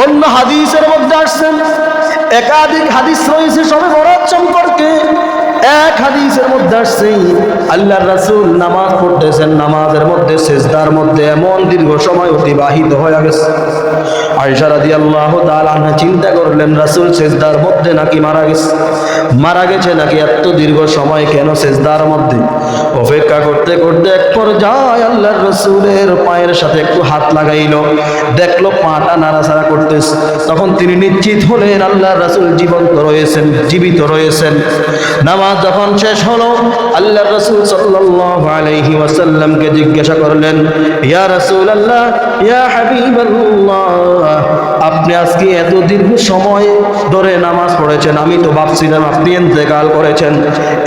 অন্য হাদিসের মধ্যে আসছেন, একাধিক হাদিস রয়েছে শবে বরাত সম্পর্কে। এক হাদিসের মধ্যে আসছে আল্লাহর রাসূল নামাজ পড়তেছেন, নামাজের মধ্যে সিজদার মধ্যে এমন দীর্ঘ সময় অতিবাহিত হয়ে গেছে। আয়েশা রাদিয়াল্লাহু তাআলা আনহা চিন্তা করলেন রাসূল সিজদার মধ্যে নাকি মারা গেছে নাকি এত দীর্ঘ সময় কেন সিজদার মধ্যে। অপেক্ষা করতে করতে এক পর্যায়ে আল্লাহর রাসূলের পায়ের সাথে একটু হাত লাগাইলো, দেখলো পাটা নাড়াচাড়া করতেছে। তখন তিনি নিশ্চিত হলেন আল্লাহর রাসূল জীবিত রয়েছেন। নামাজ যখন শেষ হলো আল্লাহর রাসূল সাল্লাল্লাহু আলাইহি ওয়াসাল্লামকে জিজ্ঞাসা করলেন, ইয়া রাসূলুল্লাহ, ইয়া হাবিবাল্লাহ, আপনি আজকে এত দীর্ঘ সময় ধরে নামাজ পড়েছেন, আমি তো ভাবছিলাম আপনি ইন্তেকাল করেছেন।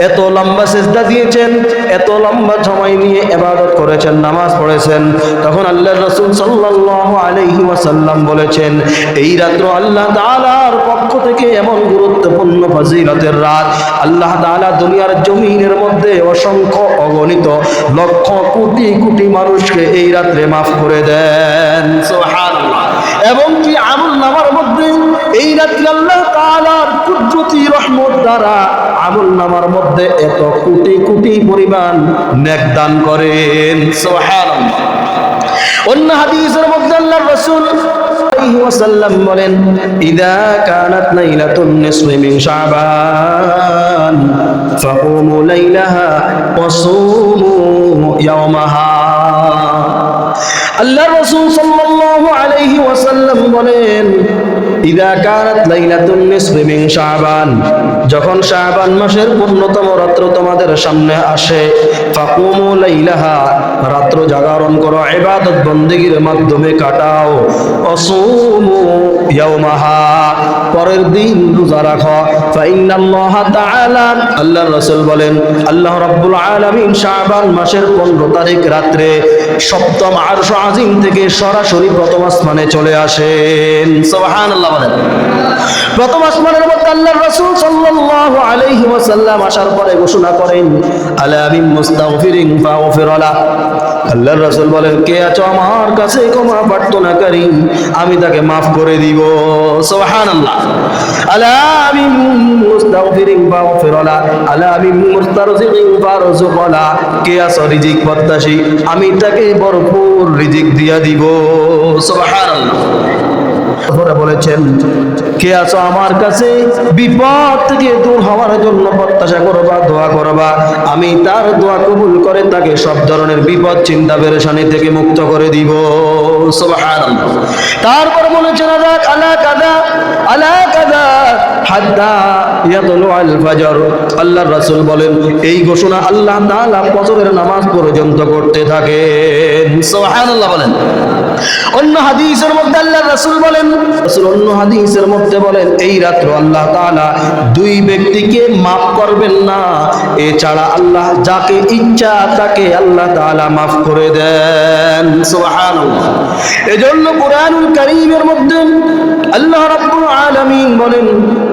এত লম্বা সিজদা দিয়েছেন, এত লম্বা সময় নিয়ে ইবাদত করেছেন, নামাজ পড়েছেন। তখন আল্লাহর রাসূল সাল্লাল্লাহু আলাইহি ওয়াসাল্লাম বলেছেন, এই রাত্র আল্লাহ তাআলার পক্ষ থেকে এমন গুরুত্বপূর্ণ ফজিলতের রাত, আল্লাহ তাআলা দুনিয়ার জমিনের মধ্যে অসংখ্য অগণিত লক্ষ কোটি কোটি মানুষকে এই রাত্রে মাফ করে দেন। সুবহানাল্লাহ। এবং কি আমল নামার মধ্যে এই রাত্রে আল্লাহ তাআলার কুদরতি রহমত দ্বারা আমল নামার মধ্যে এত কোটি কোটি পরিমাণ নেক দান করেন। সুবহানাল্লাহ। অন্য হাদিসের মধ্যে আল্লাহর রাসূল আলাইহি ওয়াসাল্লাম বলেন, ইযা কানাত লাইলাতুন নিসফি মিন শাবান ফাকুমু লাইলাহা ওয়া সুমু ইয়াওমাহা। আল্লাহর রাসূল সাল্লাল্লাহু আলাইহি ওয়াসাল্লাম বলেন, ইযা কানাত লাইলাতুন নিসফি মিন শাবান, যখন শাবান মাসের পূর্ণতম রাত্র তোমাদের সামনে আসে, ফাকুমু লাইলাহা, রাত্র জাগরণ করো, ইবাদত বন্দেগীর মাধ্যমে কাটাও, অসুমু ইয়াওমাহা, পরের দিন রোজা রাখো। ফাইন্নাল্লাহ তাআলা, আল্লাহর রাসূল বলেন আল্লাহ রাব্বুল আলামিন শাবান মাসের 15 তারিখ রাত্রে সপ্তম আরশ আজিম থেকে সরাসরি প্রথম আসমানে চলে আসেন। সুবহানাল্লাহ বলেন। প্রথম আসমানের মধ্যে আল্লাহর রাসূল সাল্লাল্লাহু আলাইহি ওয়াসাল্লাম আসার পরে ঘোষণা করেন, আলা মিন মুস্তাগফিরিন ফাগফির লাহ। আল্লাহর রাসূল বলেন, কে আছো আমার কাছে ক্ষমা প্রার্থনাকারী, আমি তাকে মাফ করে দিব। সুবহানাল্লাহ। আলা মিন মুস্তাগফিরিন ফাগফির লাহ, আলা মিন মুস্তারজিকিন ফারযুক লাহ, কে আছো রিজিক প্রত্যাশী, আমি তাকে ভরপুর রিজিক দিয়া দিব। সুবহানাল্লাহ। বলেছেন, কে আছো আমার কাছে বিপদ থেকে দূর হওয়ার জন্য প্রত্যাশা করবা, দোয়া করবা, আমি তার দোয়া কবুল করে তাকে সব ধরনের বিপদ চিন্তা পেরেশানি থেকে মুক্ত করে দিব। সুবহানাল্লাহ। তারপর বলেছেন, আলা কাদা আলা কাদা হাত্তা ইয়াতলু আল ফজর। আল্লাহর রাসূল বলেন, এই ঘোষণা আল্লাহ তাআলা ফজরের নামাজ পর্যন্ত করতে থাকেন। সুবহানাল্লাহ বলেন। অন্য হাদিসের মধ্যে আল্লাহর রাসূল বলেন, অন্য হাদিসের মধ্যে বলেন, এই রাত্র আল্লাহ তাআলা দুই ব্যক্তিকে মাফ করবেন না, এছাড়া আল্লাহ যাকে ইচ্ছা তাকে আল্লাহ তাআলা মাফ করে দেন। সুবহানাল্লাহ। এজন্য কুরআনুল কারীমের মধ্যে আল্লাহ রাব্বুল আলামিন বলেন,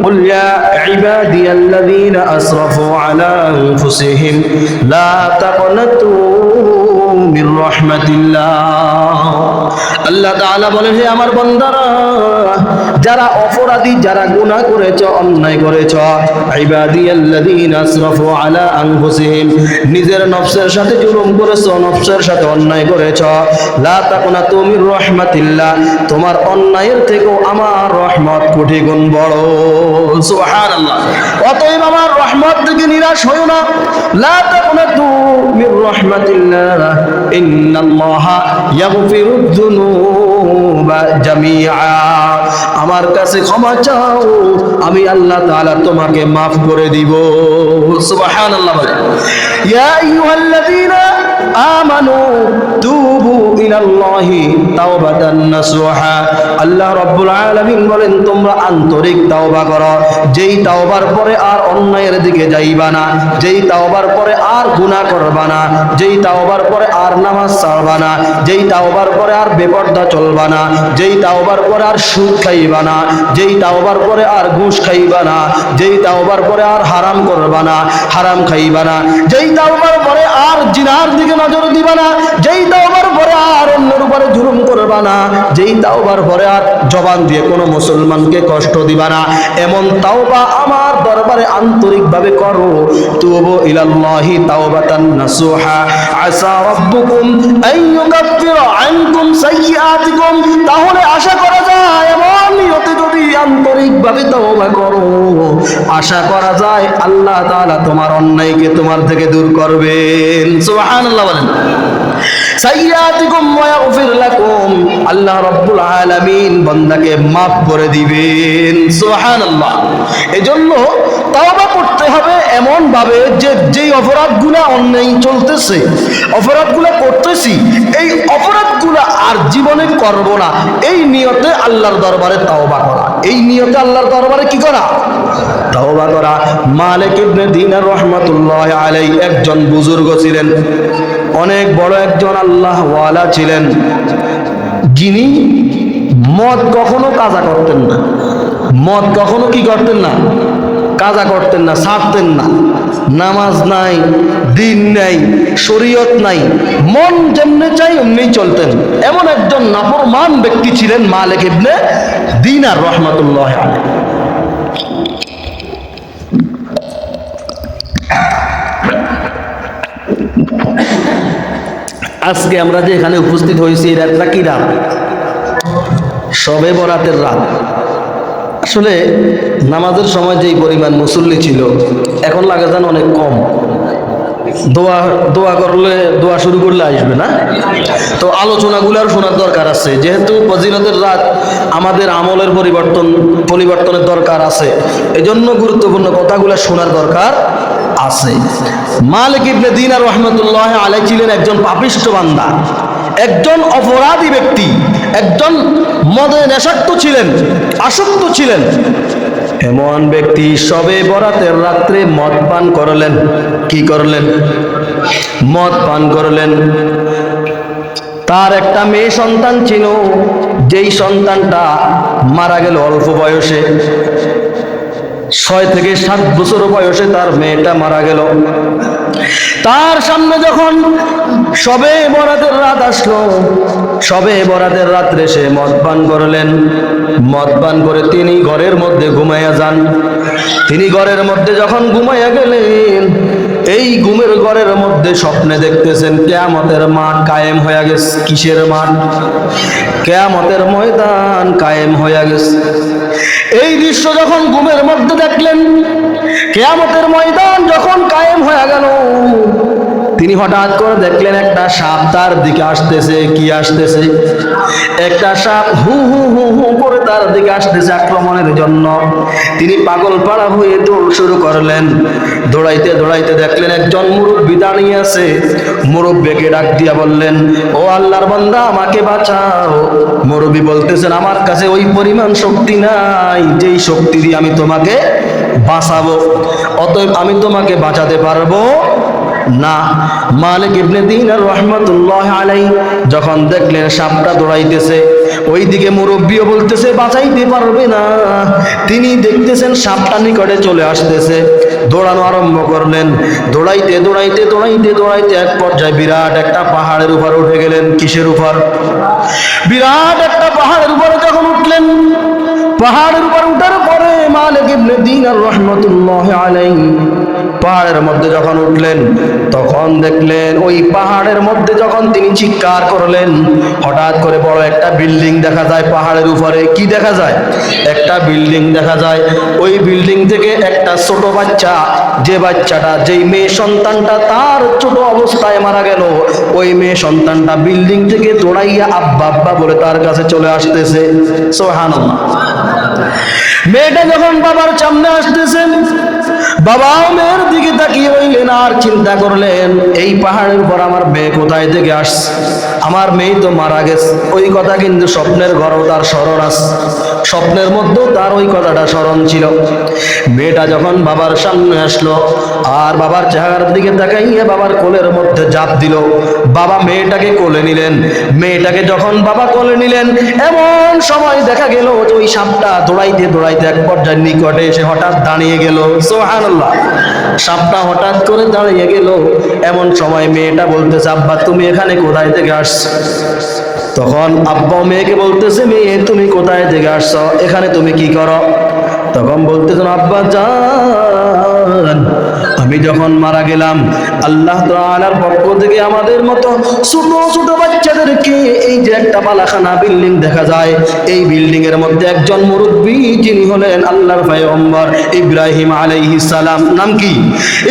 কুল ইয়া ইবাদিয়াল্লাযীনা আসরাফু আলা আনফুসিহিম লা তাকনাতু মির রাহমাতিল্লাহ। আল্লাহ তাআলা বলেন, হে আমার বান্দারা, যারা অপরাধী, যারা গুনাহ করেছো, অন্যায় করেছো, ইবাদিয়াল্লাযীনা আসরাফু আলা আনফুসিহিম, নিজের নফসের সাথে জুলুম করেছো, নফসের সাথে অন্যায় করেছো, লা তাকনাতু মির রাহমাতিল্লাহ, তোমার অন্যায়ের থেকেও আমার রহমত কোটি গুণ বড়। সুবহানাল্লাহ। অতএব আমার রহমত থেকে নিরাশ হয়ো না। লা তাকনাতু মির রাহমাতিল্লাহ, ইন্নাল্লাহা ইয়াগফিরুদ যুনুবা জামিআ, আমার কাছে ক্ষমা চাও, আমি আল্লাহ তাআলা তোমাকে মাফ করে দিব। সুবহানাল্লাহ। ইয়া আইয়ুহাল্লাযীনা আমানু তুবু ইলাল্লাহি তাওবাতান নাসুহা। আল্লাহ রাব্বুল আলামিন বলেন, তোমরা আন্তরিক তাওবা করো, যেই তাওবার পরে আর অন্যায়ের দিকে যাইবা না, যেই তাওবার পরে আর গুনাহ করবা না, যেই তাওবার পরে আর নামাজ ছাড়বা না, যেই তাওবার পরে আর বেপরদা চলবা না, যেই তাওবার পরে আর সুদ খাইবা না, যেই তাওবার পরে আর ঘুষ খাইবা না, যেই তাওবার পরে আর হারাম করবা না, হারাম খাইবা না, যেই তাওবার পরে আর জিনার দিকে নজর দিবা না, যেই তাওবার পরে আর অন্যের উপরে জুলুম করবা না, যেই তাওবার পরে আর জবান দিয়ে কোনো মুসলমানকে কষ্ট দিবা না, এমন তাওবা আমার দরবারে আন্তরিকভাবে করো। তুবু ইলাল্লাহি তাওবাতান নাসুহা আসা রাব্বুকুম আন ইউকাফিরা আনকুম সাইয়্যাতিকুম। তাহলে আশা করা যায় এমন নিয়তে যদি আন্তরিকভাবে তাওবা করো, আশা করা যায় আল্লাহ তাআলা তোমার অন্যায়কে তোমার থেকে দূর করবেন। সুবহানাল্লাহ বলেন। সাইয়্যাতিকুম ওয়া ইয়াগফির লাকুম, আল্লাহ রাব্বুল আলামিন বান্দাকে maaf করে দিবেন। সুবহানাল্লাহ। এজন্য তওবা করতে হবে এমন ভাবে যে যেই অপরাধগুলো অন্যায় চলতেছে, অপরাধগুলো করতেছি, এই অপরাধগুলো আর জীবনে করব না, এই নিয়তে আল্লাহর দরবারে তওবা করা, এই নিয়তে আল্লাহর দরবারে কি করা? তওবা করা। মালিক ইবনে দিনার রাহমাতুল্লাহি আলাইহি একজন বুজুর্গ ছিলেন, অনেক বড় একজন আল্লাহ ওয়ালা ছিলেন, যিনি মদ কখনো কাজা করতেন না, মদ কখনো কি করতেন না? কাজা করতেন না, ছাড়তেন না। নামাজ নাই, দিন নাই, শরীয়ত নাই, মন যেমনি চাই এমনি চলতেন। এমন একজন নাফরমান ব্যক্তি ছিলেন মালিক ইবনে দিনার রাহমাতুল্লাহি আলাইহি। আজকে আমরা যে এখানে উপস্থিত হয়েছি, এই রাতটা কি রাত? শবে বরাতের রাত। আসলে নামাজের সময় যেই পরিমাণ মুসল্লি ছিল, এখন লাগে যেন অনেক কম। দোয়া করলে, দোয়া শুরু করলে আসবে না, তো আলোচনাগুলোর শোনার দরকার আছে। যেহেতু ফজিলতের রাত, আমাদের আমলের পরিবর্তনের দরকার আছে, এজন্য গুরুত্বপূর্ণ কথাগুলো শোনার দরকার আছে। মালিক ইবনে দিনার রাহমাতুল্লাহি আলাইহি ছিলেন একজন পাপিষ্ঠ বান্দা, একজন অপরাধী ব্যক্তি, একজন মদে নেশাক্ত ছিলেন, আসক্ত ছিলেন। এমন ব্যক্তি শবে বরাতের রাত্রে মদ পান করলেন। কি করলেন? মদ পান করলেন। তার একটা মেয়ে সন্তান ছিল, যেই সন্তানটা মারা গেল অল্প বয়সে, 6 থেকে 7 বছর বয়সে তার মেয়েটা মারা গেল। তার সামনে যখন শবে বরাতের রাত আসলো, শবে বরাতের রাত্রে সে মদ পান করলেন। মদ পান করে তিনি ঘরের মধ্যে ঘুমাইয়া যান। তিনি ঘরের মধ্যে যখন ঘুমাইয়া গেলেন, এই ঘুমের ঘরের মধ্যে স্বপ্নে দেখতেছেন কিয়ামতের মাঠ কায়েম হয়ে গেছে। কিসের মাঠ? কিয়ামতের ময়দান কায়েম হয়ে গেছে। এই দৃশ্য যখন ঘুমের মধ্যে দেখলেন, কিয়ামতের ময়দান যখন কায়েম হয়ে গেল, তিনি হঠাৎ করে দেখলেন একটা সাপ তার দিকে আসতেছে। কি আসতেছে? একটা সাপ হু হু হু হু করে তার দিকে আসতেছে আক্রমণের জন্য। তিনি পাগল পাড়া হয়ে দৌড় শুরু করলেন। দৌড়াইতে দৌড়াইতে দেখলেন একজন মুরব্বী দাঁড়িয়ে আছে। মুরব্বীকে ডাক দিয়া বললেন, ও আল্লাহর বান্দা, আমাকে বাঁচাও। মুরব্বী বলতেছেন, আমার কাছে ওই পরিমাণ শক্তি নাই যেই শক্তি দিয়ে আমি তোমাকে বাঁচাবো, অতএব আমি তোমাকে বাঁচাতে পারবো না। মালিক ইবনে দিনার রাহমাতুল্লাহি আলাইহি যখন দেখলেন সাপটা দৌড়াইতেছে, ওইদিকে মুরব্বিও বলতেছে বাঁচাইতে পারবে না। তিনি দেখতেছেন সাপটা নিকটে চলে আসতেছে, দৌড়ানো আরম্ভ করলেন। দৌড়াইতে দৌড়াইতে দৌড়াইতে দৌড়াইতে এক পর্যায়ে বিরাট একটা পাহাড়ের উপর উঠে গেলেন। কিসের উপর? বিরাট একটা পাহাড়ের উপরে যখন উঠলেন, পাহাড়ের উপর উঠার পরে মালিক ইবনে দিনার রাহমাতুল্লাহি আলাইহি পাহাড়ের মধ্যে যখন উঠলেন, তখন দেখলেন ওই পাহাড়ের মধ্যে যখন তিনি চিৎকার করলেন, হঠাৎ করে বড় একটা বিল্ডিং দেখা যায় পাহাড়ের উপরে। কি দেখা যায়? একটা বিল্ডিং দেখা যায়। ওই বিল্ডিং থেকে একটা ছোট বাচ্চা, যে বাচ্চাটা, যেই মেয়ে সন্তানটা তার ছোট অবস্থায় মারা গেল, ওই মেয়ে সন্তানটা বিল্ডিং থেকে দৌড়াইয়া আব্বা আব্বা বলে তার কাছে চলে আসতেছে। সুবহানাল্লাহ। মেয়েটা যখন বাবার সামনে আসতেছেন, বাবাও মেয়ের দিকে তাকিয়ে রইলেন আর চিন্তা করলেন, এই পাহাড়ের উপর আমার মেয়ে কোথায় থেকে আসছে? আমার মেয়ে তো মারা গেছে। ওই কথা কিন্তু স্বপ্নের ঘরেও তার স্মরণ আছে, স্বপ্নের মধ্যেও তার ওই কথাটা স্মরণ ছিল। মেয়েটা যখন বাবার সামনে আসলো আর বাবার চেহারার দিকে তাকাইয়া বাবার কোলের মধ্যে ঝাঁপ দিল, বাবা মেয়েটাকে কোলে নিলেন। মেয়েটাকে যখন বাবা কোলে নিলেন, এমন সময় দেখা গেল ওই সাপটা দৌড়াইতে দৌড়াইতে এক পর্যায়ে নিকটে এসে হঠাৎ দাঁড়িয়ে গেল। সুবহানাল্লাহ। সুবহানাল্লাহ। সাপটা হঠাৎ করে দাঁড়িয়ে গেল, এমন সময় মেয়েটা বলতেছে, আব্বা তুমি এখানে কোথায় থেকে আসছো? তখন আব্বা মেয়েকে বলতেছে, মেয়ে তুমি কোথায় থেকে আসছো, এখানে তুমি কি করো? তখন বলতেছেন, আব্বা জান আমি যখন মারা গেলাম আল্লাহ তাআলার পক্ষ থেকে আমাদের মতো ছোট ছোট বাচ্চাদেরকে এই যে একটা বালাখানা বিল্ডিং দেখা যায়, এই বিল্ডিং এর মধ্যে একজন মুরব্বী যিনি হলেন আল্লাহর পয়গম্বর ইব্রাহিম আলাইহিস সালাম, নাম কি?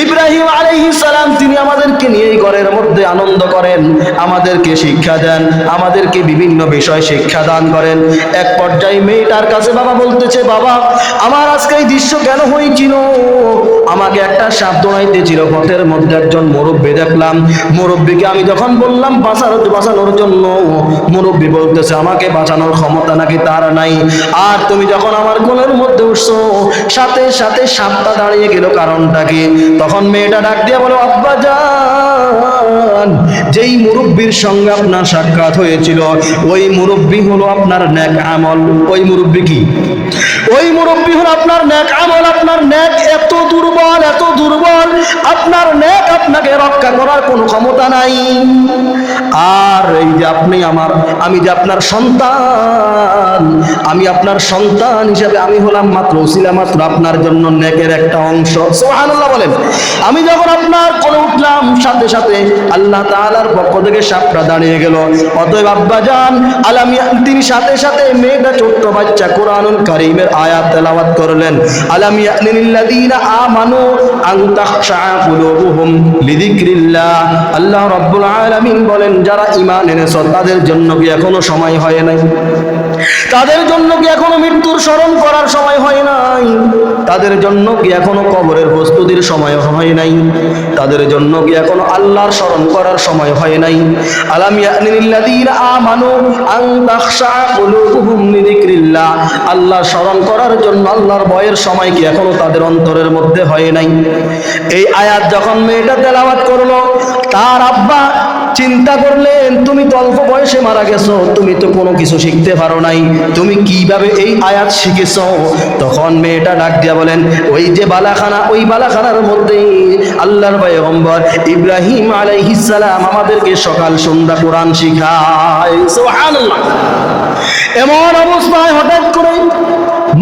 ইব্রাহিম আলাইহিস সালাম, তিনি আমাদেরকে নিয়ে এই ঘরের মধ্যে আনন্দ করেন, আমাদেরকে শিক্ষা দেন, আমাদেরকে বিভিন্ন বিষয় শিক্ষা দান করেন। এক পর্যায়ে মেয়েটার কাছে বাবা বলতেছে, বাবা আমার আজকে এই দৃশ্য কেন হয়েছিল, আমাকে একটা সাপ দৌড়াইতেছিল, পথের মধ্যে একজন মুরব্বী দেখলাম, মুরব্বীকে আমি যখন বললাম বাঁচানোর জন্য, মুরব্বী বলতেছে আমাকে বাঁচানোর ক্ষমতা নাকি তার নাই। আর তুমি যখন আমার কোলের মধ্যে উঠছো সাথে সাথে সাপটা দাঁড়িয়ে গেল, কারণটা কি? তখন মেয়েটা ডাক দিয়ে বলো, আব্বা জান যেই মুরব্বীর সঙ্গে আপনার সাক্ষাৎ হয়েছিল ওই মুরব্বী হলো আপনার নেক আমল। ওই মুরব্বী কি? ওই মুরব্বী হলো আপনার নেক আমল। আপনার নেক এত দুর্বল, এত দুর্বল, আপনার নেক আপনাকে রক্ষা করার কোনো ক্ষমতা নাই। আর এই যে আপনি আমি যে আপনার সন্তান, আমি আপনার সন্তান হিসাবে আমি হলাম মাত্র ওসিলা, মাত্র আপনার জন্য নেকের একটা অংশ। সুবহানাল্লাহ বলেন। আমি যখন আপনার কোলে উঠলাম সাথে সাথে আল্লাহ তাআলার পক্ষ থেকে সাপটা দাঁড়িয়ে গেল। অতএব আব্বা জান তিনি সাথে সাথে মেয়েটা ছোট্ট বাচ্চা কোরআনুল কারীমের আয়াত তেলাওয়াত করলেন, আলাম ইয়ানিল্লাযীনা আমানু আন তাখশা কুলুবুহুম লিযিকরিল্লাহ। আল্লাহ রাব্বুল আলামিন বলেন, যারা ঈমান এনেছে তাদের জন্য কি এখনো সময় হয় নাই? তাদের জন্য কি এখনো মৃত্যুর স্মরণ করার সময় হয় নাই? তাদের জন্য কি এখনো কবরের প্রস্তুতির সময় হয় নাই? তাদের জন্য কি এখনো আল্লাহর স্মরণ করার সময় হয় নাই? আলাম ইয়ানিল্লাযীনা আমানু আন তাখশা কুলুবুহুম লিযিকরিল্লাহ। আল্লাহর স্মরণ করার জন্য আল্লাহর ভয়ের সময় কি এখনো তাদের অন্তরের মধ্যে হয় নাই? এই আয়াত যখন মেয়েটা তেলাওয়াত করলো, তার আব্বা চিন্তা করলেন, তুমি তো অল্প বয়সে মারা গেছো, তুমি তো কোনো কিছু শিখতে পারো নাই, তুমি কিভাবে এই আয়াত শিখেছো? তখন মেয়েটা ডাক দিয়া বলেন, ওই যে বালাখানা, ওই বালাখানার মধ্যে আল্লাহর পয়গম্বর ইব্রাহিম আলাইহিস সালাম আমাদেরকে সকাল সন্ধ্যা কোরআন শিখায়। সুবহানাল্লাহ। এমন অবস্থায় হঠাৎ করে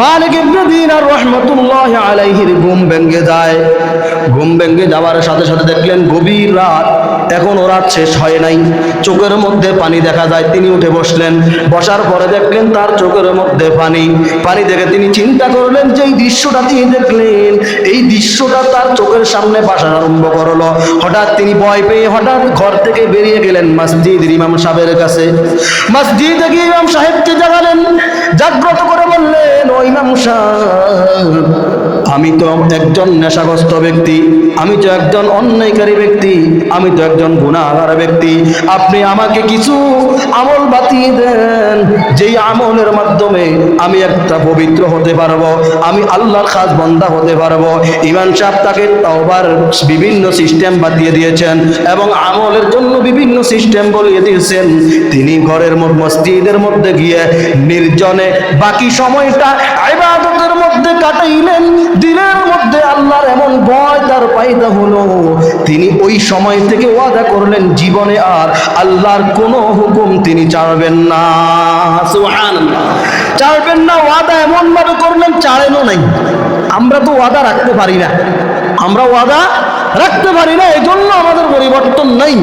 মালিক ইবনে দিনার রাহমাতুল্লাহি আলাইহির ঘুম ভেঙে যায়। ঘুম ভেঙে যাওয়ার সাথে সাথে দেখলেন গভীর রাত, এখনো রাত শেষ হয় নাই, চোখের মধ্যে পানি দেখা যায়। তিনি উঠে বসলেন, বসার পরে দেখলেন তার চোখের মধ্যে পানি। পানি দেখে তিনি চিন্তা করলেন যে এই দৃশ্যটা তিনি দেখলেন, এই দৃশ্যটা তার চোখের সামনে ভাসা আরম্ভ করলো। হঠাৎ তিনি ভয় পেয়ে হঠাৎ ঘর থেকে বেরিয়ে গেলেন মসজিদের ইমাম সাহেবের কাছে। মসজিদে গিয়ে ইমাম সাহেবকে জাগালেন, জাগ্রত করে বললেন, ও ইমাম সাহেব, আমি তো একজন নেশাগ্রস্ত ব্যক্তি, আমি তো একজন অন্যায়কারী ব্যক্তি, আমি তো একজন গুনাহগার ব্যক্তি, আপনি আমাকে কিছু আমল বাতিয়ে দেন, যেই আমলের মাধ্যমে আমি একটা পবিত্র হতে পারবো, আমি আল্লাহর খাস বান্দা হতে পারবো। ইমাম সাহেব তাকে তওবার বিভিন্ন সিস্টেম বাতিয়ে দিয়েছেন এবং আমলের জন্য বিভিন্ন সিস্টেম বলিয়ে দিয়েছেন। তিনি ঘরের মসজিদের মধ্যে গিয়ে নির্জনে বাকি সময়টা ইবাদতের মধ্যে কাটাইলেন। দিনের মধ্যে আল্লাহর এমন ভয় তার পয়দা হলো, তিনি ওই সময় থেকে ওয়াদা করলেন জীবনে আর আল্লাহর কোনো হুকুম তিনি ছাড়বেন না। সুবহানাল্লাহ। ছাড়বেন না, ওয়াদা এমন ভাবে করলেন ছাড়েনও নাই। আমরা তো ওয়াদা রাখতে পারি না, আমরা ওয়াদা রাখতে পারি না, এজন্য আমাদের পরিবর্তন নাই।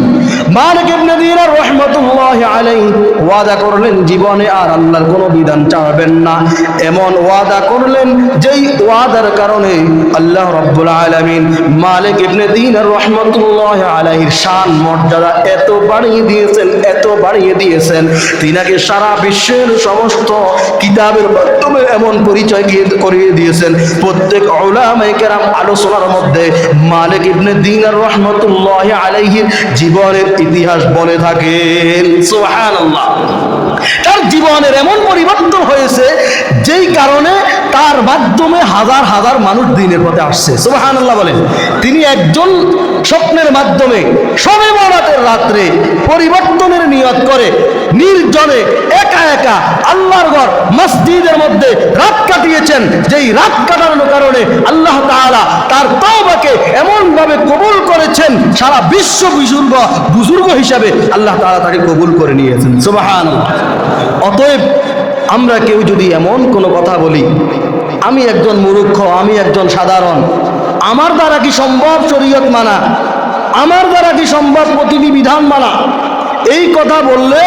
মালিক ইবনে দিনার রাহমাতুল্লাহি আলাইহি ওয়াদা করলেন জীবনে আর আল্লাহর কোনো বিধান ছাড়বেন না। এমন ওয়াদা করলেন যেই ওয়াদার কারণে আল্লাহ রাব্বুল আলামিন মালিক ইবনে দিনার রাহমাতুল্লাহি আলাইহির শান মর্যাদা এত বাড়িয়ে দিয়েছেন, এত বাড়িয়ে দিয়েছেন, তিনাকে সারা বিশ্বের সমস্ত কিতাবের মাধ্যমে এমন পরিচয় করিয়ে দিয়েছেন। প্রত্যেক উলামায়ে কেরাম আলোচনার মধ্যে মালিক ইবনে দিনার রাহমাতুল্লাহি আলাইহির জীবনের ইতিহাস বলে থাকেন। সুবহানাল্লাহ। তার জীবনের এমন পরিবর্তন হয়েছে যেই কারণে তার যার মাধ্যমে হাজার হাজার মানুষ দ্বীনের পথে আসছে। সুবহানাল্লাহ বলেন। তিনি একজন স্বপ্নের মাধ্যমে শবে বরাতের রাত্রে পরিবর্তনের নিয়ত করে নির্জনে একা একা আল্লাহর ঘর মসজিদের মধ্যে রাত কাটিয়েছেন। যেই রাত কাটানোর কারণে আল্লাহ তাআলা তার তওবাকে এমন ভাবে কবুল করেছেন, সারা বিশ্ব বুজুর্গ হিসাবে আল্লাহ তাআলা তাকে কবুল করে নিয়েছেন। সুবহানাল্লাহ। অতএব আমরা কেউ যদি এমন কোনো কথা বলি, আমি একজন মূর্খ, আমি একজন সাধারণ, আমার দ্বারা কি সম্ভব শরীয়ত মানা, আমার দ্বারা কি সম্ভব প্রতিটি বিধান মানা, এই কথা বললে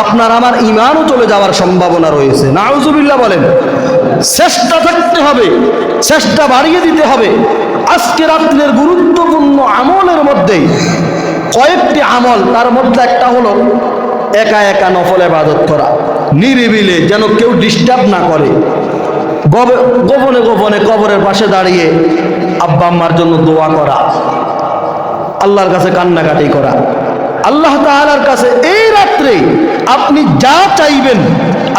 আপনার আমার ঈমানও চলে যাওয়ার সম্ভাবনা রয়েছে। নাউজুবিল্লাহ বলেন। চেষ্টা থাকতে হবে, চেষ্টা বাড়িয়ে দিতে হবে। আজকে রাত্রের গুরুত্বপূর্ণ আমলের মধ্যে কয়েকটি আমল, তার মধ্যে একটা হলো একা একা নফল ইবাদত করা, নিরিবিলে, যেন কেউ ডিস্টার্ব না করে। গোপনে গোপনে কবরের পাশে দাঁড়িয়ে আব্বা আম্মার জন্য দোয়া করা, আল্লাহর কাছে কান্নাকাটি করা। আল্লাহ তাআলার কাছে এই রাত্রে আপনি যা চাইবেন,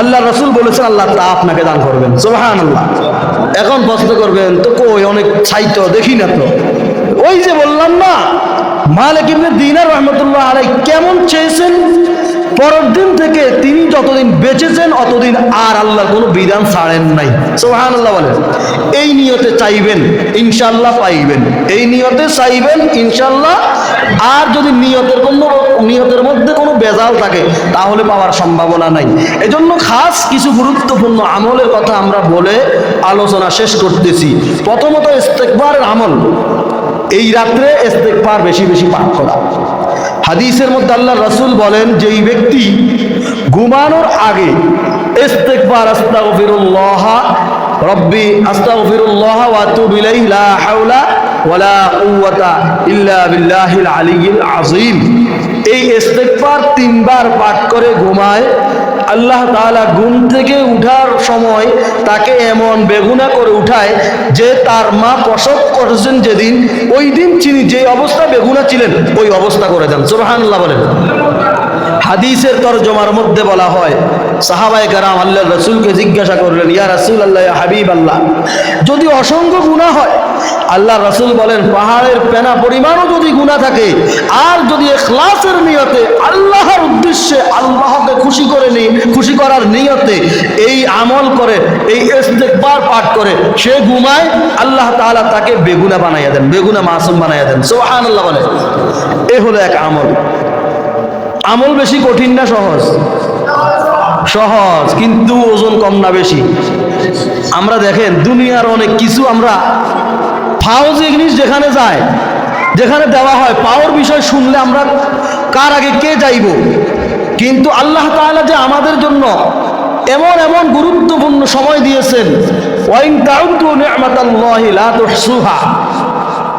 আল্লাহ রাসূল বলেছেন আল্লাহ তা আপনাকে দান করবেন। সুবহানাল্লাহ। এখন প্রশ্ন করবেন, তো কই অনেক চাইতো দেখি না তো। ওই যে বললাম না, মালিক ইবনে দিনার রাহমাতুল্লাহ আলাইহি কেমন চেয়েছেন, পরের দিন থেকে তিনি যতদিন বেঁচেছেন অতদিন আর আল্লাহর কোনো বিধান ছাড়েন নাই। সুবহানাল্লাহ বলেন। এই নিয়তে চাইবেন, ইনশাআল্লাহ পাইবেন। এই নিয়তে চাইবেন, ইনশাআল্লাহ। আর যদি নিয়তের মধ্যে কোনো বেজাল থাকে তাহলে পাওয়ার সম্ভাবনা নাই। এজন্য খাস কিছু গুরুত্বপূর্ণ আমলের কথা আমরা বলে আলোচনা শেষ করতেছি। প্রথমত ইস্তেগফারের আমল, এই রাত্রে ইস্তেগফার বেশি বেশি পাঠ করা। হাদিসের মধ্যে আল্লাহ রাসূল বলেন, যেই ব্যক্তি ঘুমানোর আগে ইস্তেগফার, আস্তাগফিরুল্লাহ রব্বি আস্তাগফিরুল্লাহ ওয়া আতুবু ইলাইহি লা হাওলা ওয়ালা কুওয়াতা ইল্লা বিল্লাহিল আলিয়্যিল আযীম, এই ইস্তেগফার 3 বার পাঠ করে ঘুমায়, আল্লাহ তাআলা ঘুম থেকে উঠার সময় তাকে এমন বেগুনা করে উঠায় যে তার মা প্রসব করেছেন যেদিন, ওই দিন তিনি যে অবস্থা বেগুনা ছিলেন ওই অবস্থা করে দেন। সুবহানাল্লাহ বলেন। হাদিসের তরজমার মধ্যে বলা হয়, সাহাবায়ে কেরাম আল্লাহর রাসূলকে জিজ্ঞাসা করলেন, ইয়া রাসূলুল্লাহ, ইয়া হাবিবাল্লাহ, যদি অসংখ্য গুনাহ হয়, আল্লাহ রাসূল বলেন, পাহাড়ের পেনা পরিমাণও যদি গুনাহ থাকে, আর যদি ইখলাসের নিয়তে আল্লাহর উদ্দেশ্যে আল্লাহকে খুশি করার নিয়তে এই আমল করে, এই ইস্তেগফার পাঠ করে সে ঘুমায়, আল্লাহ তাআলা তাকে বেগুনা বানাইয়া দেন, বেগুনা মাসুম বানাইয়া দেন। সুবহানাল্লাহ বলেন। এ হলো এক আমল। আমল বেশি কঠিন না সহজ? সহজ, কিন্তু ওজন কম না বেশি? আমরা দেখেন দুনিয়ার অনেক কিছু আমরা ফাও জিনিস যেখানে যায়, যেখানে দেওয়া হয়, পাওয়ার বিষয় শুনলে আমরা কার আগে কে যাইব, কিন্তু আল্লাহ তাআলা যে আমাদের জন্য এমন এমন গুরুত্বপূর্ণ সময় দিয়েছেন, ওয়াইন তাউদ্দু নি'মাতাল্লাহি লা তুহসুহা,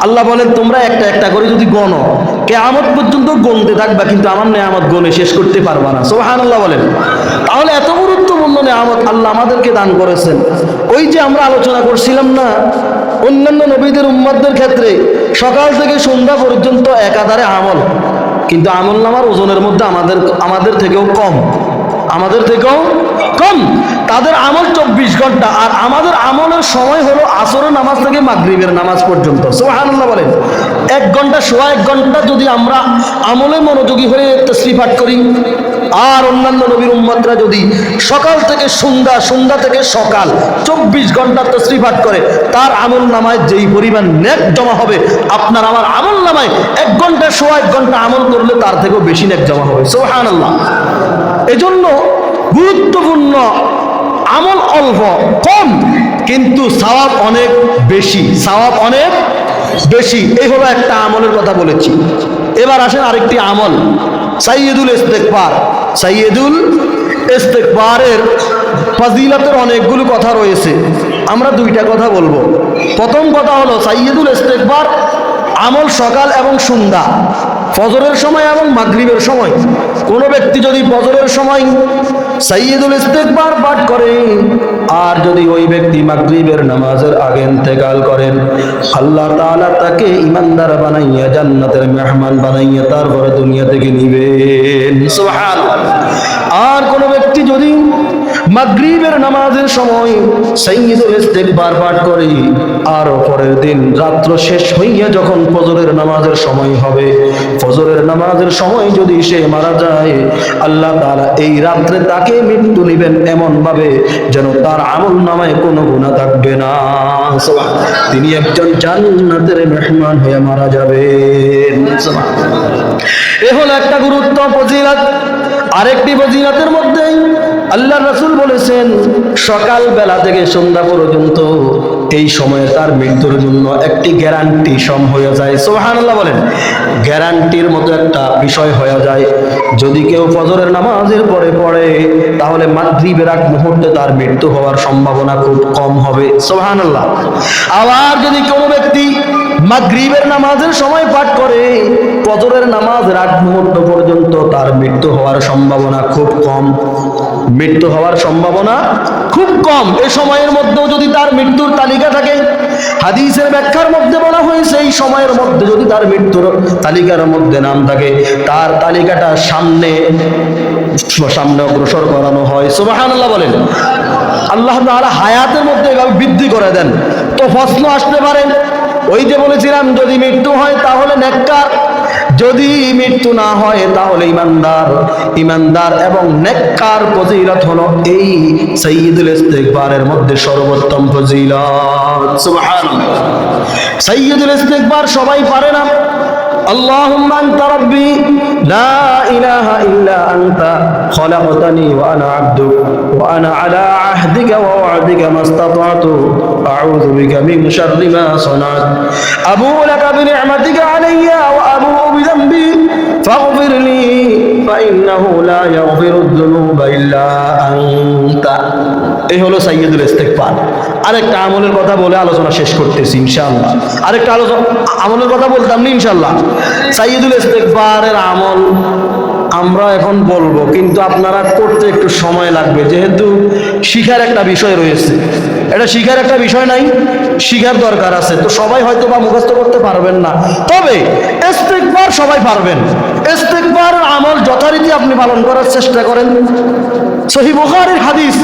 আল্লাহ বলেন তোমরা একটা একটা করে যদি গণো, কিয়ামত পর্যন্ত গুনতে থাকবা, কিন্তু আমার নেয়ামত গুনে শেষ করতে পারবা না। সুবহানাল্লাহ বলেন। তাহলে এত গুরুত্বপূর্ণ নেয়ামত আল্লাহ আমাদেরকে দান করেছেন। ওই যে আমরা আলোচনা করছিলাম না, অন্যান্য নবীদের উম্মতদের ক্ষেত্রে সকাল থেকে সন্ধ্যা পর্যন্ত একাধারে আমল, কিন্তু আমল নামার ওজনের মধ্যে আমাদের থেকেও কম, আমাদের থেকেও কম। তাদের আমল 24 ঘন্টা, আর আমাদের আমলের সময় হলো আসরের নামাজ থেকে মাগরিবের নামাজ পর্যন্ত। সুবহানাল্লাহ বলেন। 1 ঘন্টা, সোয়া 1 ঘন্টা যদি আমরা আমলে মনোযোগী হয়ে তাসবিহ পাঠ করি, আর অন্যান্য নবীর উম্মতরা যদি সকাল থেকে সন্ধ্যা, সন্ধ্যা থেকে সকাল 24 ঘন্টা তাসবিহ পাঠ করে, তার আমল নামায় যেই পরিমাণ নেক জমা হবে, আপনার আমার আমল নামায় 1 ঘন্টা, সোয়া 1 ঘন্টা আমল করলে তার থেকেও বেশি নেক জমা হবে। সুবহানাল্লাহ। এজন্য গুরুত্বপূর্ণ আমল অল্প কম, কিন্তু সওয়াব অনেক বেশি, সওয়াব অনেক বেশি। এই হলো একটা আমলের কথা বলেছি। এবার আসেন আরেকটি আমল, সাইয়্যিদুল ইস্তেগফার। সাইয়্যিদুল ইস্তেগফারের ফজিলতের অনেকগুলো কথা রয়েছে, আমরা 2টা কথা বলবো। প্রথম কথা হলো সাইয়্যিদুল ইস্তেগফার আমল সকাল এবং সন্ধ্যা, ফজরের সময় এবং মাগরিবের সময়। কোনো ব্যক্তি যদি ফজরের সময় সাইয়্যিদুল ইস্তেগফার পাঠ করে, আর যদি ওই ব্যক্তি মাগরিবের নামাজের আগে ইন্তেকাল করেন, আল্লাহ তাআলা তাকে ঈমানদার বানাইয়া জান্নাতের মেহমান বানাইয়া তারপরে দুনিয়া থেকে নিবেন। সুবহানাল্লাহ। আর কোনো ব্যক্তি যদি মাগরিবের নামাজের সময় সাইয়্যিদুল ইস্তিগফার পাঠ করি, আর পরের দিন রাত্র শেষ হইয়া যখন ফজরের নামাজের সময় হবে, ফজরের নামাজের সময় যদি সে মারা যায়, আল্লাহ তাআলা এই রাত্রে তাকে মৃত্যু নিবেন এমন ভাবে যেন তার আমল নামায় কোনো গুনাহ থাকবে না। সুবহানাল্লাহ। তিনি একজন জান্নাতের মেহমান হয়ে মারা যাবেন। সুবহানাল্লাহ। এ হলো একটা গুরুত্ব ফজিলত। আরেকটি ফজিলতের মধ্যে আল্লাহর রাসূল বলেছেন, সকাল বেলা থেকে সন্ধ্যা পর্যন্ত এই সময়ে তার মৃত্যুর জন্য একটি গ্যারান্টি সম হয়ে যায়। সুবহানাল্লাহ বলেন। গ্যারান্টির মতো একটা বিষয় হয়ে যায়। যদি কেউ ফজরের নামাজের পরে পড়ে, তাহলে মাগরিবের আগ মুহূর্তে তার মৃত্যু হওয়ার সম্ভাবনা খুব কম হবে। সুবহানাল্লাহ। আবার যদি কোনো ব্যক্তি মাগরিবের নামাজের সময় পাঠ করে, ফজরের নামাজের আগ মুহূর্ত পর্যন্ত তার মৃত্যু হওয়ার সম্ভাবনা খুব কম। মৃত্যু হওয়ার সম্ভাবনা খুব কম। এই সময়ের মধ্যেও যদি তার মৃত্যুর তালিকা থাকে, হাদিসের ব্যাখ্যার মধ্যে বলা হয়েছে এই সময়ের মধ্যে যদি তার মৃত্যুর তালিকার মধ্যে নাম থাকে, তার তালিকাটা সামনে অগ্রসর করানো হয়। সুবহানাল্লাহ বলেন। আল্লাহ তাআলা হায়াতের মধ্যে এভাবে বৃদ্ধি করে দেন। তো প্রশ্ন আসতে পারে, ওই যে বলেছিলাম যদি মৃত্যু হয় তাহলে নেককার, যদি মৃত্যু না হয় তাহলে ইমানদার। ইমানদার এবং নেককার ফজিলত হলো এই সাইয়্যিদুল ইস্তিগফারের মধ্যে সর্বোত্তম ফজিলত। সুবহানাল্লাহ। সাইয়্যিদুল ইস্তিগফার সবাই পারে না। اللهم أنت ربي لا إله إلا أنت خلقتني وأنا عبدك وأنا على عهدك ووعدك ما استطعت أعوذ بك من شر ما صنعت أبوء لك بنعمتك علي وأبوء بذنبي فاغفر لي فإنه لا يغفر الذنوب إلا أنت। এই হলো সাইয়্যিদুল ইস্তিগফার। আরেকটা আমলের কথা বলে আলোচনা শেষ করতেছি ইনশাআল্লাহ। আরেকটা আমলের কথা বলতাম না ইনশাআল্লাহ। সাইয়্যিদুল ইস্তিগফারের আমল আমরা এখন বলবো, কিন্তু আপনারা করতে একটু সময় লাগবে, যেহেতু শিখার একটা বিষয় রয়েছে। এটা শিখার একটা বিষয় নাই, শিখার দরকার আছে। তো সবাই হয়তো বা মুখস্থ করতে পারবেন না, তবে ইস্তিগফার সবাই পারবেন। ইস্তিগফারের আমল যথারীতি আপনি পালন করার চেষ্টা করেন। সহিহ বুখারীর হাদিস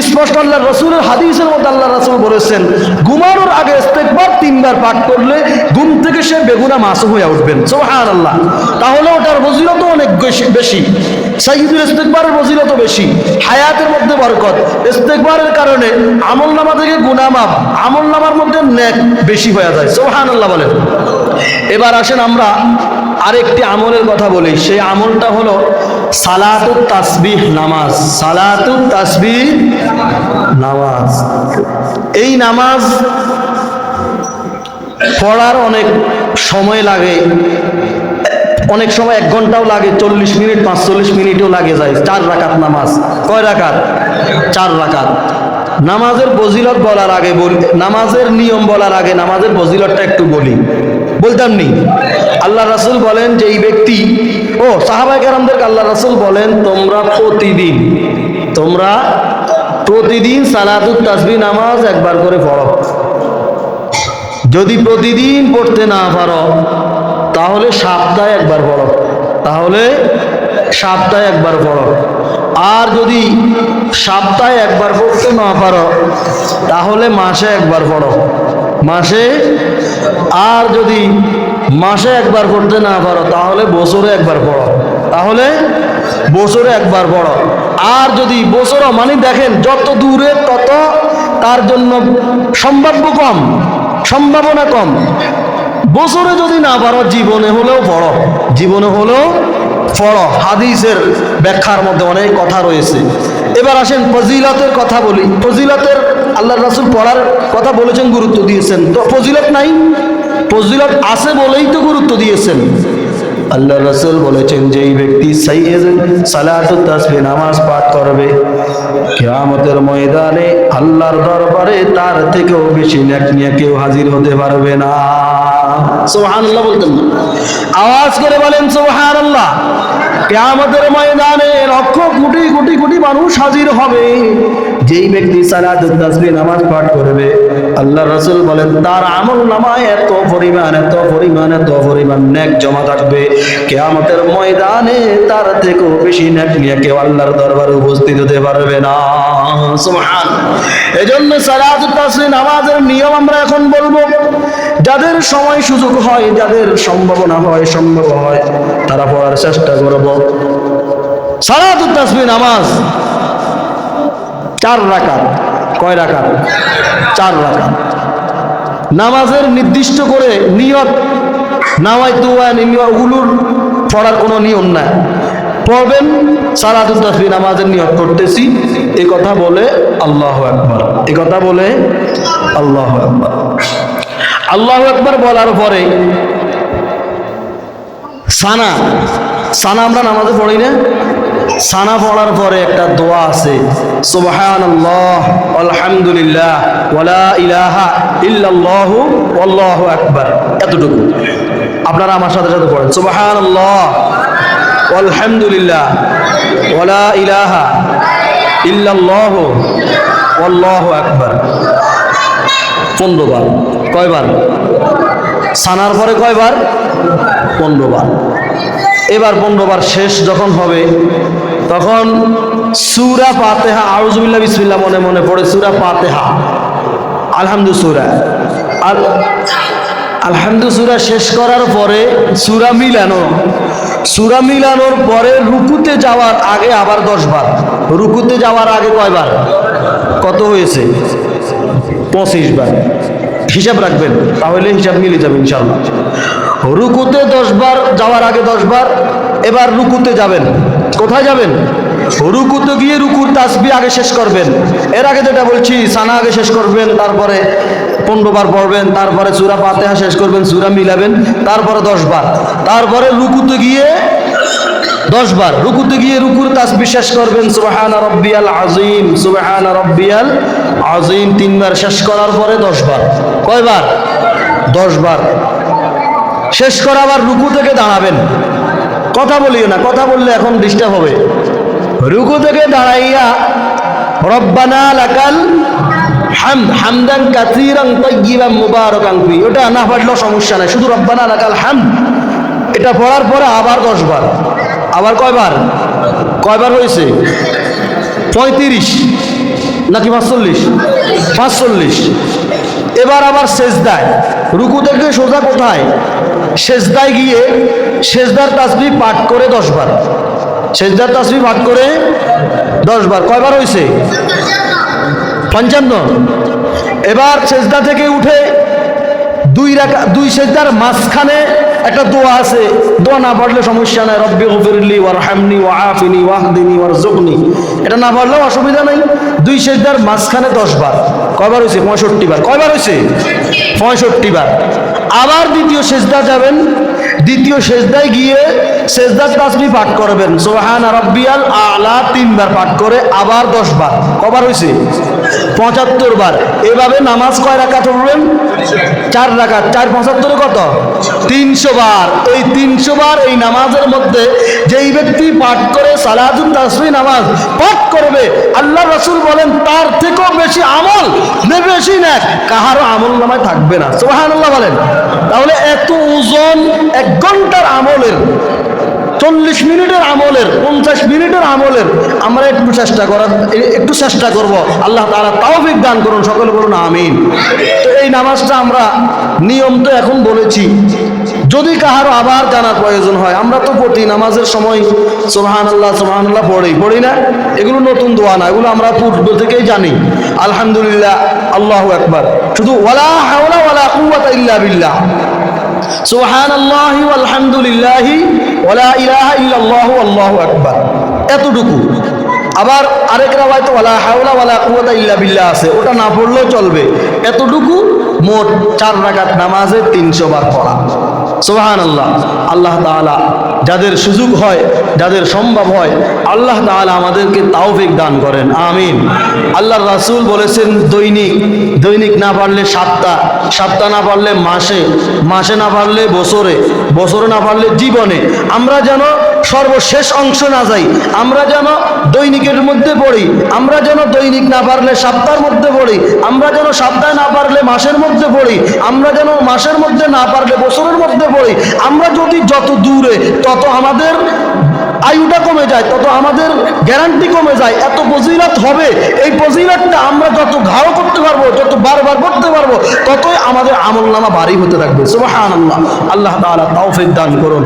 স্পষ্ট, আল্লাহর রাসূলের হাদিসের মধ্যে আল্লাহর রাসূল বলেছেন, ঘুমানোর আগে ইস্তিগফার 3 বার পাঠ করলে ঘুম থেকে সে বেগুনাহ মাসুম হয়ে উঠবেন। সুবহানাল্লাহ। তাহলে ওটার ফজিলত অনেক বেশি। সাইয়্যিদুল ইস্তিগফারের ফজিলত বেশি, হায়াতের মধ্যে বরকত। ইস্তিগফারের কারণে আমলনামা থেকে গুনাহ মাফ, আমলনামার মধ্যে নেক বেশি হয়ে যায়। সুবহানাল্লাহ বলেন। এবার আসেন আমরা আরেকটি আমলের কথা বলি। সেই আমলটা হলো সালাতুত তাসবিহ নামাজ। সালাতুত তাসবিহ নামাজ। এই নামাজ পড়ার অনেক সময় লাগে, অনেক সময় 1 ঘন্টাও লাগে, 40 মিনিট 45 মিনিটও লাগে যায়। 4 রাকাত নামাজ। কয় রাকাত? 4 রাকাত। নামাজের ফজিলত বলার আগে নামাজের নিয়ম বলার আগে নামাজের ফজিলতটা একটু বলতাম নি। আল্লাহ রাসূল বলেন যে এই ব্যক্তি, সাহাবায়ে কেরামদেরকে আল্লাহ রাসূল বলেন, তোমরা প্রতিদিন সালাতুত তাসবিহ নামাজ একবার করে পড়ো। যদি প্রতিদিন পড়তে না পারো তাহলে সপ্তাহে একবার পড়ো। আর যদি সপ্তাহে একবার পড়তে না পারো তাহলে মাসে একবার পড়ো। আর যদি মাসে একবার পড়তে না পারো তাহলে বছরে একবার পড়ো। আর যদি বছর মানে দেখেন যত দূরে তত তার জন্য সম্ভাবনা কম। বছরে যদি না পারো জীবনে হলেও পড়ো। হাদিসের ব্যাখ্যার মধ্যে অনেক কথা রয়েছে। এবার আসেন ফজিলতের কথা বলি। ফজিলতের আল্লাহর রাসূল পড়ার কথা বলেছেন, গুরুত্ব দিয়েছেন। তো ফজিলত নাই, ফজিলত আছে বলেই তো গুরুত্ব দিয়েছেন। আল্লাহর রাসূল বলেছেন যে এই ব্যক্তি সালাতুত তাসবিহ নামাজ পাঠ করবে, কিয়ামতের ময়দানে আল্লাহর দরবারে তার থেকেও বেশি নেক নিয়ে কেউ হাজির হতে পারবে না। সুবহানাল্লাহ বলতেন না? আওয়াজ করে বলেন সুবহানাল্লাহ। কিয়ামতের ময়দানে লক্ষ কোটি মানুষ হাজির হবে। যেই ব্যক্তি সালাতুত তাসবিহ নামাজ পাঠ করবে, আল্লাহ রাসূল বলেন তার আমল নামায় এত পরিমাণ নেক জমা থাকবে, কিয়ামতের ময়দানে তার থেকেও বেশি নেক নিয়ে কেউ আল্লাহর দরবারে উপস্থিত হতে পারবে না। সুবহানাল্লাহ। এজন্য সালাতুত তাসবিহ নামাজের নিয়ম আমরা এখন বলবো। যাদের সময় সুযোগ হয়, যাদের সম্ভব হয় তারা পড়ার চেষ্টা করব। সালাতুত তাসবিহ নামাজ 4 রাকাত। কয় রাকাত? 4 রাকাত। নামাজের নির্দিষ্ট করে নিয়ত নাওয়াইতু ওয়া নিয়তগুলোর পড়ার কোনো নিয়ম নাই। পড়বেন সালাতুত তাসবিহ নামাজের নিয়ত করতেছি, এই কথা বলে আল্লাহু আকবার, এই কথা বলে আল্লাহু আকবার। আল্লাহু আকবার বলার পরে সানা আমরা নামাজে পড়ি না? সানা পড়ার পরে একটা দোয়া আছে, সুবহানাল্লাহ আলহামদুলিল্লাহ ওয়ালা ইলাহা ইল্লাল্লাহু ওয়াল্লাহু আকবার। এতটুকু আপনারা আমার সাথে সাথে পড়েন, সুবহানাল্লাহ আলহামদুলিল্লাহ ওয়ালা ইলাহা ইল্লাল্লাহু ওয়াল্লাহু আকবার। 15 বার। কয়বার? সানার পরে কয়বার? 15 বার। এবার 15 বার শেষ যখন হবে তখন সূরা ফাতিহা, আউযু বিল্লাহি বিসমিল্লাহ মনে মনে পড়ে সূরা ফাতিহা, আলহামদু সূরা, আর আলহামদু সূরা শেষ করার পরে সূরা মিলানোর পরে রুকুতে যাওয়ার আগে আবার 10 বার। রুকুতে যাওয়ার আগে কয়বার? কত হয়েছে? 25 বার। হিসাব রাখবেন, তাহলে হিসাব মিলে যাবে ইনশাআল্লাহ। রুকুতে 10 বার, যাওয়ার আগে 10 বার। এবার রুকুতে যাবেন, কোথায় যাবেন? রুকুতে গিয়ে রুকুর তাসবিহ আগে শেষ করবেন। এর আগে যেটা বলছি, সানা আগে শেষ করবেন, তারপরে 15 বার পড়বেন, তারপরে সূরা ফাতিহা শেষ করবেন, সূরা মিলাবেন, তারপরে 10 বার, তারপরে রুকুতে গিয়ে 10 বার, রুকুতে গিয়ে রুকুর তাসবিহ শেষ করবেন, সুবহানা রাব্বিয়াল আযীম, সুবহানা রাব্বিয়াল আযীম 3 বার শেষ করার পরে 10 বার। কয়বার? 10 বার। শেষ করে আবার রুকু থেকে দাঁড়াবেন। কথা বলিও না, কথা বললে এখন ডিস্টার্ব হবে। রুকু থেকে দাঁড়াইয়া রব্বানা লাকাল হামদ হামদান কাসীরান তাইয়িবান মুবারাকান ফি, ওটা না পড়লেও সমস্যা নাই, শুধু রব্বানা লাকাল হামদ এটা পড়ার পরে আবার 10 বার। আবার কয়বার? কয়বার হয়েছে? 35 নাকি 45? 45। এবার আবার সেজদায়, রুকু থেকে সোজা কোথায়? সেজদায় গিয়ে সেজদার তাসবিহ পাঠ করে 10 বার। সেজদার তাসবিহ পাঠ করে 10 বার। কয়বার হয়েছে? 55। এবার সেজদা থেকে উঠে 2 সেজদার মাঝখানে একটা দোয়া আছে, দোয়া না পড়লে সমস্যা নাই, রব্বি গফিরলি ওয়ারহামনি ওয়াআফিনি ওয়াহদিনি ওয়ারযুকনি, এটা না পড়লেও অসুবিধা নাই। 2 সেজদার মাঝখানে 10 বার। কয়বার হয়েছে? 65 বার। কয়বার হয়েছে? 65 বার। আবার দ্বিতীয় সেজদা যাবেন, দ্বিতীয় সেজদায় গিয়ে সেজদার তাসবিহ পাঠ করবেন, সুবহানা রাব্বিয়াল আ'লা 3 বার পাঠ করে আবার 10 বার। কয়বার হয়েছে? 75 বার। এভাবে নামাজ কয় রাকাত পড়বেন? 4 রাকাত। 4 75 কত? 300 বার। এই 300 বার এই নামাজের মধ্যে যেই ব্যক্তি পাঠ করে সালাতুত তাসবিহ নামাজ পাঠ করবে, আল্লাহ রাসূল বলেন তার থেকেও বেশি আমল, বেশি নেক কাহারও আমল নামায় থাকবে না। সুবহানাল্লাহ বলেন। তাহলে এত ওজন 1 ঘন্টার আমলের, 40 মিনিটের আমলের, 50 মিনিটের আমলের আমরা একটু চেষ্টা করব। আল্লাহ তাআলা তৌফিক দান করুন, সকলে বলুন আমিন। তো এই নামাজটা আমরা নিয়ম তো এখন বলেছি, যদি কাহারও আবার জানার প্রয়োজন হয়, আমরা তো প্রতি নামাজের সময় সুবহানাল্লাহ সুবহানাল্লাহ পড়ি না, এগুলো নতুন দোয়া না, এগুলো আমরা পূর্ব থেকেই জানি। আলহামদুলিল্লাহ, আল্লাহু আকবার, শুধু ওয়ালা হাওলা ওয়ালা কুওয়াতা ইল্লা বিল্লাহ, সুবহানাল্লাহি ওয়ালহামদুলিল্লাহি ওয়ালা ইলাহা ইল্লাল্লাহু আল্লাহু আকবার, এতটুকু। আবার আরেক রাওয়ায়াত ওয়ালা হাওলা ওয়ালা কুওয়াতা ইল্লা বিল্লাহ আছে, ওটা না পড়লেও চলবে। এতটুকু মোট 4 রাকাত নামাজে 300 বার পড়া। সুবহানাল্লাহ। আল্লাহ তাআলা যাদের সুযোগ হয়, যাদের সম্ভব হয়, আল্লাহ তাআলা আমাদেরকে তৌফিক দান করেন, আমিন। আল্লাহর রাসূল বলেছেন দৈনিক না পারলে সপ্তাহ না পারলে মাসে না পারলে বছরে না পারলে জীবনে, আমরা যেন সর্বশেষ অংশ না যাই, আমরা যেন দৈনিকের মধ্যে পড়ি, আমরা যেন দৈনিক না পারলে সপ্তাহের মধ্যে পড়ি, আমরা যেন সপ্তাহে না পারলে মাসের মধ্যে পড়ি, আমরা যেন মাসের মধ্যে না পারলে বছরের মধ্যে পড়ি। আমরা যদি যত দূরে তত আমাদের আয়ুটা কমে যায়, তত আমাদের গ্যারান্টি কমে যায়, এত ফজিলত হবে। এই ফজিলতটা আমরা যত ঘাড় করতে পারবো, যত বারবার করতে পারবো, ততই আমাদের আমলনামা ভারী হতে থাকবে। সুবহানাল্লাহ। আল্লাহ তাআলা তৌফিক দান করুন।